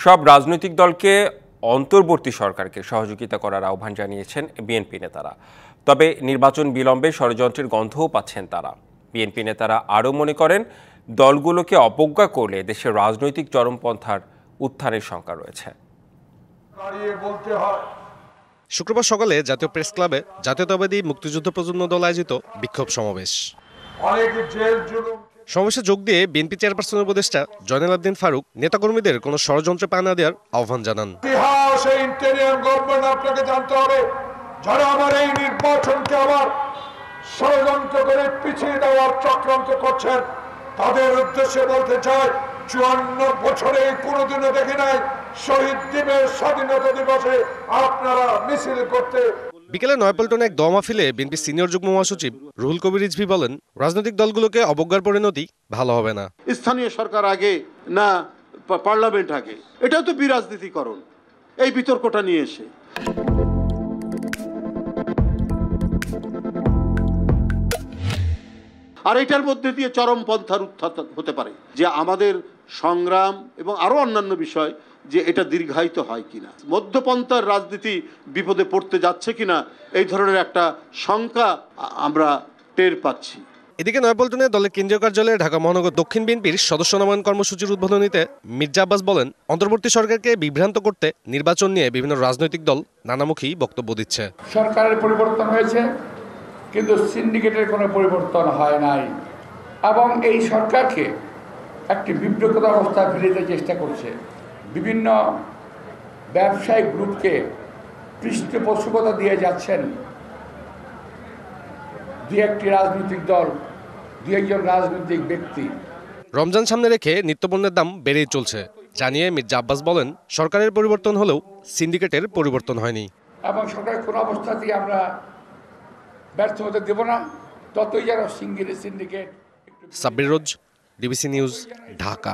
সব রাজনৈতিক দলকে অন্তর্বর্তী সরকারকে সহযোগিতা করার আহ্বান জানিয়েছেন বিএনপি নেতারা। তবে নির্বাচন বিলম্বে ষড়যন্ত্রের গন্ধও পাচ্ছেন তারা। বিএনপি নেতারা আরও মনে করেন, দলগুলোকে অবজ্ঞা করলে দেশের রাজনৈতিক চরমপন্থার উত্থানের শঙ্কা রয়েছে। শুক্রবার সকালে জাতীয় প্রেস ক্লাবে জাতীয়তাবাদী মুক্তিযুদ্ধ প্রজন্ম দল আয়োজিত বিক্ষোভ সমাবেশ। সমাবেশে যোগ দিয়ে বিএনপি চেয়ারপারসন উপদেষ্টা জয়নাল আবদিন ফারুক নেতাকর্মীদের কোনো ষড়যন্ত্রে পা না দেওয়ার আহ্বান জানান। আপনাকে জানতে হবে, যারা আমার এই নির্বাচনকে আবার ষড়যন্ত্র করে পিছিয়ে দেওয়ার চক্রান্ত করছেন, তাদের উদ্দেশ্যে বলতে চাই, 54 বছরে কোনোদিনও দেখি নাই শহীদ দিবস, স্বাধীনতা দিবসে আপনারা মিছিল করতে। বিকেলে নয়াপল্টনে এক দোয়া মাহফিলে বিএনপি সিনিয়র যুগ্ম মহাসচিব রুহুল কবির রিজভী বলেন, রাজনৈতিক দলগুলোকে অবজ্ঞার পরিণতি ভালো হবে না। স্থানীয় সরকার আগে না পার্লামেন্ট আগে, এটাও তো বিরাজনীতিকরণ। এই বিতর্কটা নিয়ে এসে আর এটার মধ্যে দিয়ে চরমপন্থার উত্থান হতে পারে যে আমাদের সংগ্রাম এবং আরো অন্যান্য বিষয় যে এটা দীর্ঘায়িত হয় কিনা, মধ্যপন্থার রাজনীতি বিপদে পড়তে যাচ্ছে কিনা, এই ধরনের একটা শঙ্কা আমরা টের পাচ্ছি। এদিকে নয়াপল্টনে দলের কেন্দ্রীয় কার্যালয়ে ঢাকা মহানগর দক্ষিণ বিএনপির সদস্য নবায়ন কর্মসূচির উদ্বোধনীতে মির্জা আব্বাস বলেন, অন্তর্বর্তী সরকারকে বিভ্রান্ত করতে নির্বাচন নিয়ে বিভিন্ন রাজনৈতিক দল নানামুখী বক্তব্য দিচ্ছে। সরকারের পরিবর্তন হয়েছে, কিন্তু সিন্ডিকেটের কোনো পরিবর্তন হয় নাই এবং এই সরকারকে একটি বিব্রত অবস্থায় ফেলে দিতে চেষ্টা করছে। বিভিন্ন ব্যবসায়িক গ্রুপকে পৃষ্ঠপোষকতা দিয়ে যাচ্ছেন দুই একটি রাজনৈতিক দল, দুই একজন রাজনৈতিক ব্যক্তি। রমজান সামনে রেখে নিত্যপণ্যের দাম বেড়েই চলছে জানিয়ে মির্জা আব্বাস বলেন, সরকারের পরিবর্তন হলেও সিন্ডিকেটের পরিবর্তন হয়নি এবং সরকারের কোনো অবস্থাতেই আমরা ব্যর্থ হতে দেব না, ততই যেন সিন্ডিকেট। সাব্বির রোজ, ডিবিসি নিউজ, ঢাকা।